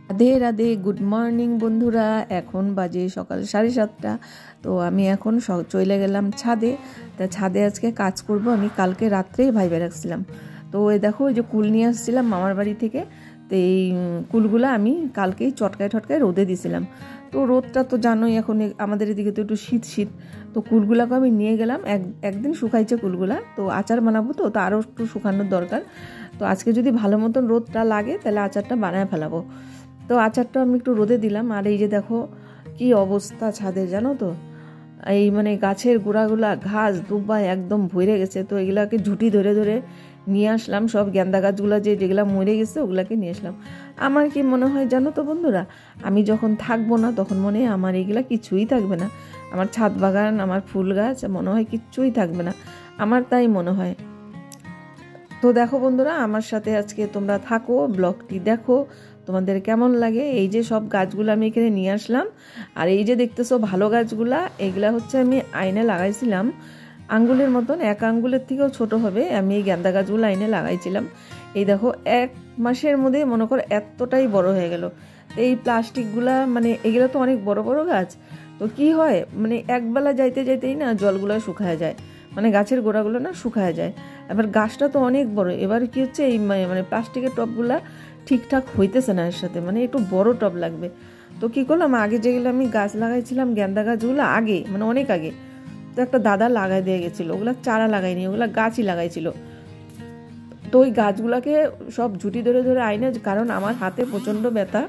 Radhe Radhe, good morning বন্ধুরা। এখন বাজে সকাল 7:30। তো আমি এখন চলে গেলাম ছাদে। তা ছাদে আজকে কাজ করব। আমি কালকে রাত্রেই ভাইবে রাখছিলাম। তো এই দেখো, এই যে কুল নিয়ে আসছিলাম মামার বাড়ি থেকে। তো এই কুলগুলো আমি কালকেই চটকায় ঠটকায় রোদে দিয়েছিলাম। তো রোদটা তো জানোই, এখন আমাদের এদিকে তো একটু শীত শীত। তো কুলগুলাকে আমি নিয়ে গেলাম, একদিন শুকাইছে কুলগুলা। তো আচার বানাবো, তো আরও একটু শুকানোর দরকার। তো আজকে যদি ভালো মতন রোদটা লাগে তাহলে আচারটা বানায় ফেলাবো। তো আচারটা আমি একটু রোদে দিলাম। আর এই যে দেখো কি অবস্থা ছাদের, জানো তো, এই মানে গাছের গোড়াগুলা ঘাস দুব্বায় একদম ভরে গেছে। তো এগুলাকে ঝুঁটি ধরে ধরে নিয়ে আসলাম। সব গেন্দা গাছগুলো যেগুলো মরে গেছে ওগুলাকে নিয়ে আসলাম। আমার কি মনে হয় জানো তো বন্ধুরা, আমি যখন থাকবো না তখন মনে হয় আমার এগুলা কিছুই থাকবে না। আমার ছাদ বাগান, আমার ফুল গাছ মনে হয় কিচ্ছুই থাকবে না। আমার তাই মনে হয়। তো দেখো বন্ধুরা, আমার সাথে আজকে তোমরা থাকো, ব্লগটি দেখো, তোমাদের কেমন লাগে। এই যে সব গাছগুলো আমি এখানে নিয়ে আসলাম। আর এই যে দেখতেছো ভালো গাছগুলা, এগুলা হচ্ছে আমি আইনে লাগাইছিলাম আঙ্গুলের মতন, 1 আঙ্গুলের থেকেও ছোট হবে। আমি এই গেন্দা গাছগুলো আইনে লাগাইছিলাম। এই দেখো 1 মাসের মধ্যে মনে করো এতটাই বড় হয়ে গেল। এই প্লাস্টিকগুলা মানে এগুলো তো অনেক বড় বড় গাছ। তো কি হয়, মানে একবেলা যাইতে যাইতেই না জলগুলো শুকায় যায়, মানে গাছের গোড়াগুলো না শুকায় যায়। এবার গাছটা তো অনেক বড়। এবার কি হচ্ছে, এই মানে প্লাস্টিকের টবগুলা ঠিকঠাক হইতেছে না, এর সাথে মানে একটু বড় টব লাগবে। তো কি করলাম, আগে যেগুলো আমি গাছ লাগাইছিলাম গেন্দা গাছগুলো আগে, মানে অনেক আগে, তো একটা দাদা লাগাই দিয়ে গেছিলো। ওগুলা চারা লাগাইনি, ওগুলা গাছই লাগাইছিল। তো ওই গাছগুলাকে সব ঝুঁটি ধরে ধরে আইনে, কারণ আমার হাতে প্রচণ্ড ব্যথা,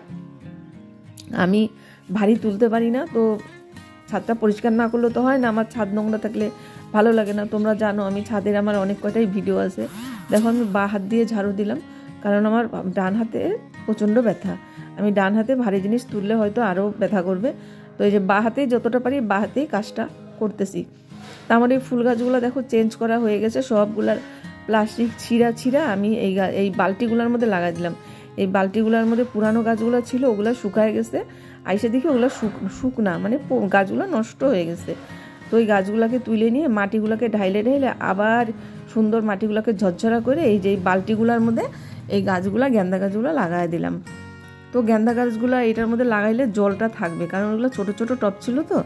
আমি ভারী তুলতে পারি না। তো ছাদটা পরিষ্কার না করলে তো হয় না, আমার ছাদ নোংরা থাকলে ভালো লাগে না। তোমরা জানো আমি ছাদের আমার অনেক কয়টাই ভিডিও আছে। দেখো আমি বাঁ হাত দিয়ে ঝাড়ু দিলাম, কারণ আমার ডান হাতে প্রচণ্ড ব্যথা। আমি ডান হাতে ভারী জিনিস তুললে হয়তো আরও ব্যথা করবে। তো এই যে বাঁ হাতেই যতটা পারি বাঁ হাতেই কাজটা করতেছি। তা আমার এই ফুল গাছগুলো দেখো চেঞ্জ করা হয়ে গেছে, সবগুলার প্লাস্টিক ছিঁড়া আমি এই বালতিগুলোর মধ্যে লাগাই দিলাম। এই বালতিগুলোর মধ্যে পুরানো গাছগুলো ছিল, ওগুলো শুকায় গেছে। আইসে দেখি ওগুলো শুকনা, মানে গাছগুলো নষ্ট হয়ে গেছে। তো ওই গাছগুলোকে তুলে নিয়ে মাটিগুলোকে ঢাইলে ঢাইলে আবার সুন্দর মাটিগুলোকে ঝরঝরা করে এই যে বালতিগুলোর মধ্যে এই গাছগুলো, গেন্দা গাছগুলো লাগাই দিলাম। তো গেন্দা গাছগুলো এটার মধ্যে লাগাইলে জলটা থাকবে, কারণ ওগুলো ছোটো ছোটো টব ছিল, তো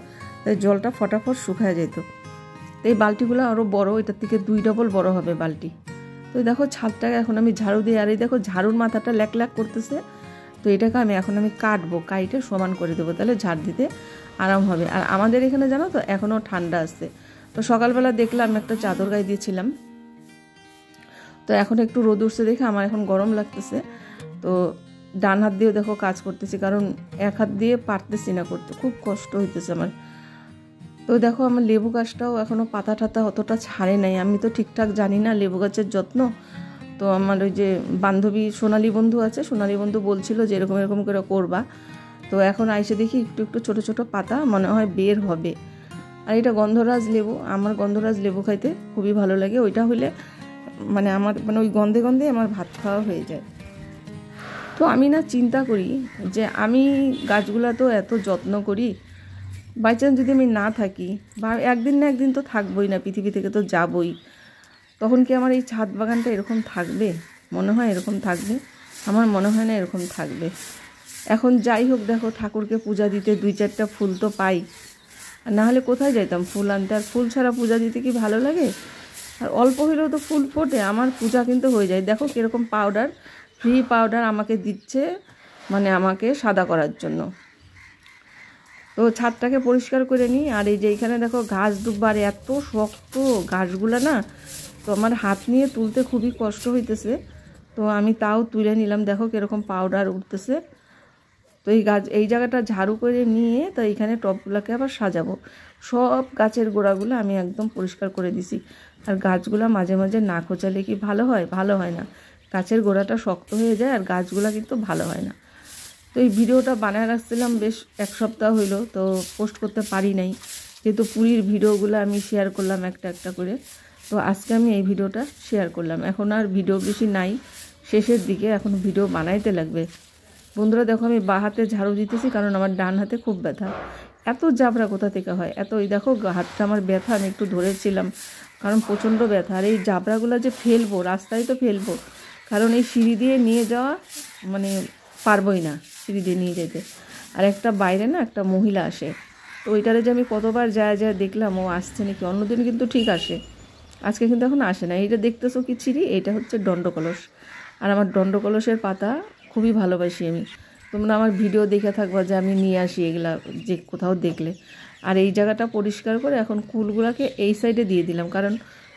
তাই জলটা ফটাফট শুকায় যেত। তো এই বালতিগুলো আরও বড়, এটার থেকে 2 ডবল বড় হবে বালতি। তো দেখো ছাদটাকে এখন আমি ঝাড়ু দিই। আর এই দেখো ঝাড়ুর মাথাটা ল্যাক ল্যাক করতেছে। তো এটাকে এখন আমি কাটবো, কাইটে সমান করে দেবো, তাহলে ঝাড় দিতে আরাম হবে। আর আমাদের এখানে জানো তো এখনও ঠান্ডা আসছে। তো সকালবেলা দেখলাম একটা চাদর গায়ে দিয়েছিলাম, তো এখন একটু রোদ উঠছে দেখে আমার এখন গরম লাগতেছে। তো ডান হাত দিয়েও দেখো কাজ করতেছি, কারণ এক হাত দিয়ে পারতেছি না করতে, খুব কষ্ট হইতেছে আমার। তো দেখো আমার লেবু গাছটাও এখনও পাতা টাতা অতটা ছাড়ে নাই। আমি তো ঠিকঠাক জানি না লেবু গাছের যত্ন। তো আমার ওই যে বান্ধবী সোনালী বন্ধু আছে, সোনালী বন্ধু বলছিল যে এরকম এরকম করে করবা। তো এখন আইসে দেখি একটু একটু ছোট ছোট পাতা মনে হয় বের হবে। আর এটা গন্ধরাজ লেবু, আমার গন্ধরাজ লেবু খাইতে খুবই ভালো লাগে। ওইটা হলে মানে আমার মানে ওই গন্ধে গন্ধে আমার ভাত খাওয়া হয়ে যায়। তো আমি না চিন্তা করি যে আমি গাছগুলা তো এত যত্ন করি, বাই চান্স যদি আমি না থাকি, বা একদিন না একদিন তো থাকবোই না, পৃথিবী থেকে তো যাবই, তখন কি আমার এই ছাদ বাগানটা এরকম থাকবে? মনে হয় এরকম থাকবে? আমার মনে হয় না এরকম থাকবে। এখন যাই হোক, দেখো ঠাকুরকে পূজা দিতে 2-4টা ফুল তো পাই, আর না হলে কোথায় যাইতাম ফুল আনতে? আর ফুল ছাড়া পূজা দিতে কি ভালো লাগে? আর অল্প হলেও তো ফুল ফোটে, আমার পূজা কিন্তু হয়ে যায়। দেখো কীরকম পাউডার, ফ্রি পাউডার আমাকে দিচ্ছে, মানে আমাকে সাদা করার জন্য। তো ছাদটাকে পরিষ্কার করে নিই। আর এই যে এইখানে দেখো ঘাস দুব্বার, এত শক্ত ঘাসগুলো না, তো আমার হাত নিয়ে তুলতে খুবই কষ্ট হইতেছে। তো আমি তাও তুলে নিলাম, দেখো কীরকম পাউডার উঠতেছে। তো এই জায়গাটা ঝাড়ু করে নিয়ে তো এইখানে টবগুলোকে আবার সাজাবো। সব গাছের গোড়াগুলো আমি একদম পরিষ্কার করে দিছি। আর গাছগুলো মাঝে মাঝে না খোঁচালে কি ভালো হয়? ভালো হয় না। গাছের গোড়াটা শক্ত হয়ে যায় আর গাছগুলো কিন্তু ভালো হয় না। তো এই ভিডিওটা বানায় রাখছিলাম বেশ 1 সপ্তাহ হইলো, তো পোস্ট করতে পারি নাই, যেহেতু পুরীর ভিডিওগুলো আমি শেয়ার করলাম একটা একটা করে। তো আজকে আমি এই ভিডিওটা শেয়ার করলাম। এখন আর ভিডিও বেশি নাই, শেষের দিকে এখন ভিডিও বানাইতে লাগবে। বন্ধুরা দেখো আমি বাঁ হাতে ঝাড়ু দিতেছি, কারণ আমার ডান হাতে খুব ব্যথা। এত জাবরা কোথা থেকে হয় এত? এই দেখো হাতটা আমার ব্যথা, আমি একটু ধরেছিলাম, কারণ প্রচণ্ড ব্যথা। আর এই জাবরাগুলো যে ফেলবো রাস্তায়, তো ফেলবো, কারণ এই সিঁড়ি দিয়ে নিয়ে যাওয়া মানে পারবোই না। সিঁড়ি দিয়ে নিয়ে যেতে। আর একটা বাইরে না একটা মহিলা আসে, তো ওইটারে যে আমি কতবার যায় দেখলাম ও আসছে নাকি। অন্যদিন কিন্তু ঠিক আসে, আজকে কিন্তু এখন আসে না। এইটা দেখতেছো কি ছিঁড়ি, এটা হচ্ছে দণ্ডকলস। আর আমার দণ্ডকলসের পাতা খুবই ভালোবাসি আমি। তোমরা আমার ভিডিও দেখে থাকবা যে আমি নিয়ে আসি এগুলা যে কোথাও দেখলে। আর এই জায়গাটা পরিষ্কার করে এখন কুলগুলাকে এই সাইডে দিয়ে দিলাম, কারণ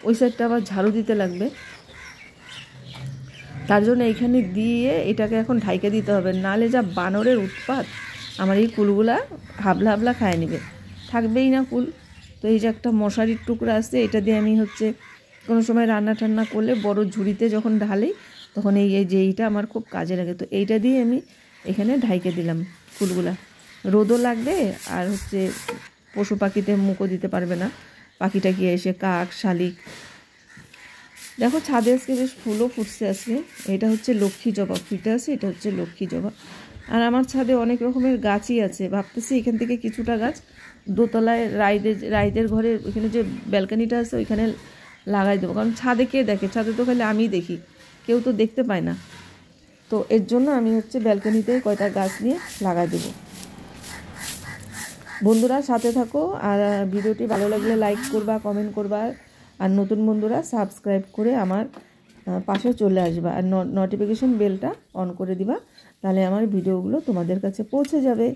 ওই সাইডটা আবার ঝাড়ু দিতে লাগবে। তার জন্য এইখানে দিয়ে এটাকে এখন ঢাইকে দিতে হবে, নাহলে যা বানরের উৎপাত, আমার এই কুলগুলা হাবলা হাবলা খায় নেবে, থাকবেই না কুল। তো এই যে একটা মশারির টুকরা আছে, এটা দিয়ে আমি হচ্ছে কোনো সময় রান্না টান্না করলে বড় ঝুড়িতে যখন ঢালি তখন এই যে এইটা আমার খুব কাজে লাগে। তো এইটা দিয়ে আমি এখানে ঢাইকে দিলাম কুলগুলা। রোদও লাগবে আর হচ্ছে পশু পাখিতে মুখও দিতে পারবে না, পাখিটা কি এসে কাক শালিক। দেখো ছাদে আজকে বেশ ফুলও ফুটছে আজকে। এটা হচ্ছে লক্ষ্মী জবা ফুটে আছে, এটা হচ্ছে লক্ষ্মী জবা। আর আমার ছাদে অনেক রকমের গাছই আছে, ভাবতেছি এখান থেকে কিছুটা গাছ দোতলায় রাইদের ঘরে ওইখানে যে ব্যালকানিটা আছে ওইখানে লাগাই দেবো, কারণ ছাদে কে দেখে, ছাদে তো খালি আমিই দেখি, কেউ তো দেখতে পায় না। তো এর জন্য আমি হচ্ছে ব্যালকানিতে কয়টা গাছ নিয়ে লাগাই দেবো। বন্ধুরা সাথে থাকো, আর ভিডিওটি ভালো লাগলে লাইক করবা, কমেন্ট করবা, আর নতুন বন্ধুরা সাবস্ক্রাইব করে আমার পাশে চলে আসবা, আর নোটিফিকেশন বেলটা অন করে দিবা, তাহলে আমার ভিডিওগুলো তোমাদের কাছে পৌঁছে যাবে।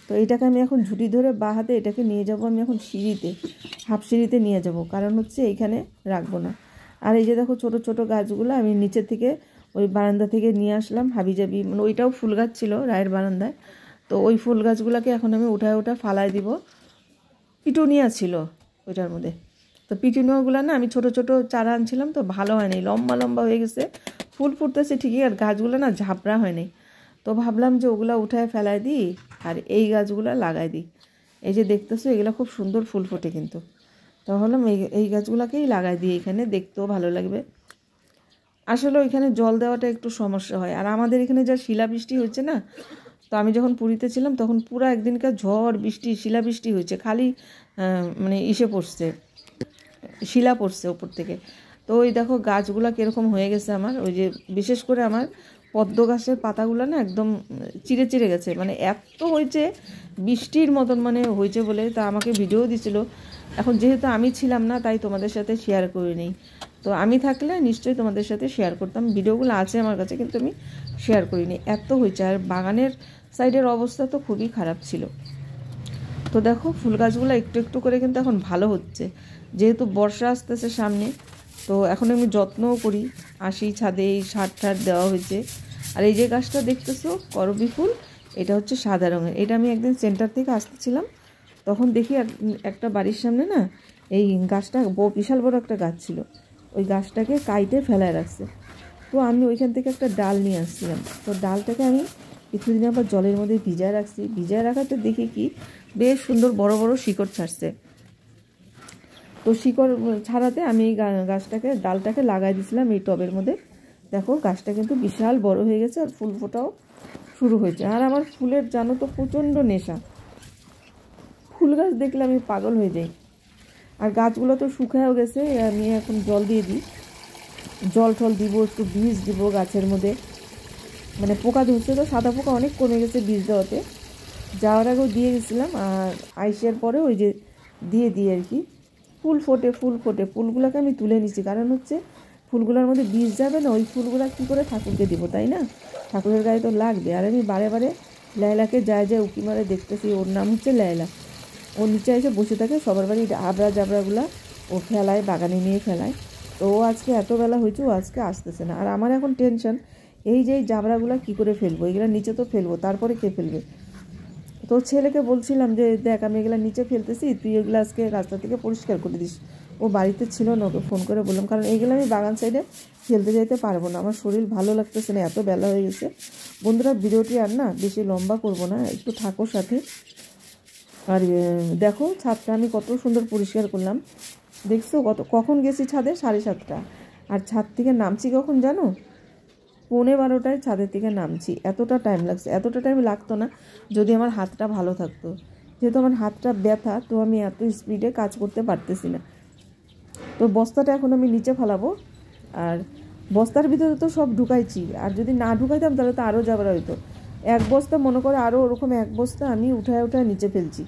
তো এটাকে আমি এখন ঝুঁটি ধরে বা হাতে এটাকে নিয়ে যাব, আমি এখন সিঁড়িতে, হাফ সিঁড়িতে নিয়ে যাব, কারণ হচ্ছে এইখানে রাখবো না। আর এই যে দেখো ছোট ছোট গাছগুলো আমি নিচের থেকে ওই বারান্দা থেকে নিয়ে আসলাম, হাবিজাবি, মানে ওইটাও ফুল গাছ ছিল রায়ের বারান্দায়। তো ওই ফুল গাছগুলোকে এখন আমি উঠায় ফালাই দিব। পিটুনিয়া ছিল ওইটার মধ্যে, তো পিটুনিয়াগুলো না আমি ছোট ছোট চারা আনছিলাম, তো ভালো হয়নি, লম্বা লম্বা হয়ে গেছে, ফুল ফুটতেছে ঠিকই আর গাছগুলো না ঝাপড়া হয়নি। তো ভাবলাম যে ওগুলো উঠায় ফেলাই দিই আর এই গাছগুলো লাগাই দিই। এই যে দেখতেছো এগুলো খুব সুন্দর ফুল ফোটে কিন্তু, তো ভাবলাম এই গাছগুলোকেই লাগাই দিই, এখানে দেখতেও ভালো লাগবে। আসলে ওইখানে জল দেওয়াটা একটু সমস্যা হয়, আর আমাদের এখানে যা শিলাবৃষ্টি হচ্ছে না, তো আমি যখন পুরীতে ছিলাম তখন পুরো একদিনকার ঝড় বৃষ্টি শিলাবৃষ্টি হয়েছে, খালি মানে ইসে পড়ছে, শিলা পড়ছে ওপর থেকে। তো ওই দেখো গাছগুলো কীরকম হয়ে গেছে আমার, ওই যে বিশেষ করে আমার পদ্ম গাছের পাতাগুলো না একদম চিড়ে চিড়ে গেছে, মানে এত হয়েছে বৃষ্টির মতন মানে হয়েছে বলে। তা আমাকে ভিডিও দিছিল, এখন যেহেতু আমি ছিলাম না তাই তোমাদের সাথে শেয়ার করে নিই। তো আমি থাকলে নিশ্চয়ই তোমাদের সাথে শেয়ার করতাম, ভিডিওগুলো আছে আমার কাছে কিন্তু আমি শেয়ার করিনি, এত হয়েছে। আর বাগানের সাইডের অবস্থা তো খুবই খারাপ ছিল। তো দেখো ফুল গাছগুলো একটু একটু করে কিন্তু এখন ভালো হচ্ছে, যেহেতু বর্ষা আসতেছে সামনে, তো এখন আমি যত্নও করি, আসি ছাদে, এই সার টার দেওয়া হয়েছে। আর এই যে গাছটা দেখতেছো করবী ফুল, এটা হচ্ছে সাদা রঙের, এটা আমি একদিন সেন্টার থেকে আসতেছিলাম, তখন দেখি একটা বাড়ির সামনে না এই গাছটা বিশাল বড় একটা গাছ ছিল, ওই গাছটাকে কাইটে ফেলায় রাখছে। তো আমি ওইখান থেকে একটা ডাল নিয়ে আসছিলাম, তো ডালটাকে আমি কিছুদিন আবার জলের মধ্যে ভিজায় রাখছি, ভিজায় রাখাতে দেখি কি বেশ সুন্দর বড় বড় শিকড় ছাড়ছে। তো শিকড় ছাড়াতে আমি এই গাছটাকে ডালটাকে লাগাই দিয়েছিলাম এই টবের মধ্যে। দেখো গাছটা কিন্তু বিশাল বড় হয়ে গেছে আর ফুল ফোটাও শুরু হয়েছে। আর আমার ফুলের জানো তো প্রচণ্ড নেশা, ফুল গাছ দেখলে আমি পাগল হয়ে যাই। আর গাছগুলো তো শুকায়ও গেছে, আমি এখন জল দিয়ে দিই, জল টল দিব, একটু বীজ দিব গাছের মধ্যে, মানে পোকা ধরছে তো, সাদা পোকা অনেক কমে গেছে বীজ দেওয়াতে, যাওয়ার আগেও দিয়ে গেছিলাম, আর আইসার পরে ওই যে দিয়ে আর কি ফুল ফোটে ফুলগুলোকে আমি তুলে নিচ্ছি, কারণ হচ্ছে ফুলগুলোর মধ্যে বীজ যাবে না, ওই ফুলগুলো কী করে ঠাকুরকে দিব, তাই না, ঠাকুরের গায়ে তো লাগবে। আর আমি বারে বারে লায়লাকে যায় উকি মারে দেখতেছি, ওর নাম হচ্ছে লায়লা, ও নিচে এসে বসে থাকে, সবার বাড়ি আবড়া জাবড়াগুলা ও ফেলায়, বাগানে নিয়ে ফেলায়। তো ও আজকে এত বেলা হয়েছে, ও আজকে আসতেছে না। আর আমার এখন টেনশন, এই যে জাবড়াগুলো কী করে ফেলবো, এগুলো নিচে তো ফেলবো, তারপরে কে ফেলবে। তো ছেলেকে বলছিলাম যে দেখ আমি এগুলো নিচে ফেলতেছি, তুই এগুলো আজকে রাস্তা থেকে পরিষ্কার করে দিস। ও বাড়িতে ছিল না, ওকে ফোন করে বললাম, কারণ এইগুলো আমি বাগান সাইডে ফেলতে যেতে পারবো না, আমার শরীর ভালো লাগতেছে না, এত বেলা হয়ে গেছে। বন্ধুরা ভিডিওটি আর না বেশি লম্বা করব না, একটু থাকো সাথে। আর দেখো ছাদটা আমি কত সুন্দর পরিষ্কার করলাম, দেখছো কখন গেছি ছাদে, 7:30, আর ছাদ থেকে নামছি কখন জানো, 11:15 ছাদের থেকে নামছি। এতটা টাইম লাগছে, এতটা টাইম লাগতো না যদি আমার হাতটা ভালো থাকতো, যেহেতু আমার হাতটা ব্যথা, তো আমি এত স্পিডে কাজ করতে পারতেছি না। তো বস্তাটা এখন আমি নিচে ফেলাবো, আর বস্তার ভিতরে তো সব ঢুকাইছি, আর যদি না ঢুকাইতাম তাহলে তো আরও জাবরা হইতো। এক বস্তা মনে করে আরও ওরকম এক বস্তা আমি উঠায় নিচে ফেলছি।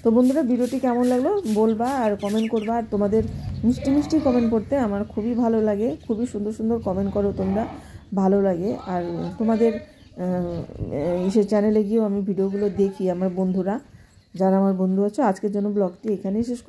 তো বন্ধুরা ভিডিওটি কেমন লাগলো বলবা আর কমেন্ট করবা। আর তোমাদের মিষ্টি মিষ্টি কমেন্ট করতে আমার খুবই ভালো লাগে, খুবই সুন্দর সুন্দর কমেন্ট করো তোমরা, ভালো লাগে। আর তোমাদের ইসের চ্যানেলে গিয়েও আমি ভিডিওগুলো দেখি, আমার বন্ধুরা যারা আমার বন্ধু আছো। আজকের জন্য ব্লগটি এখানেই শেষ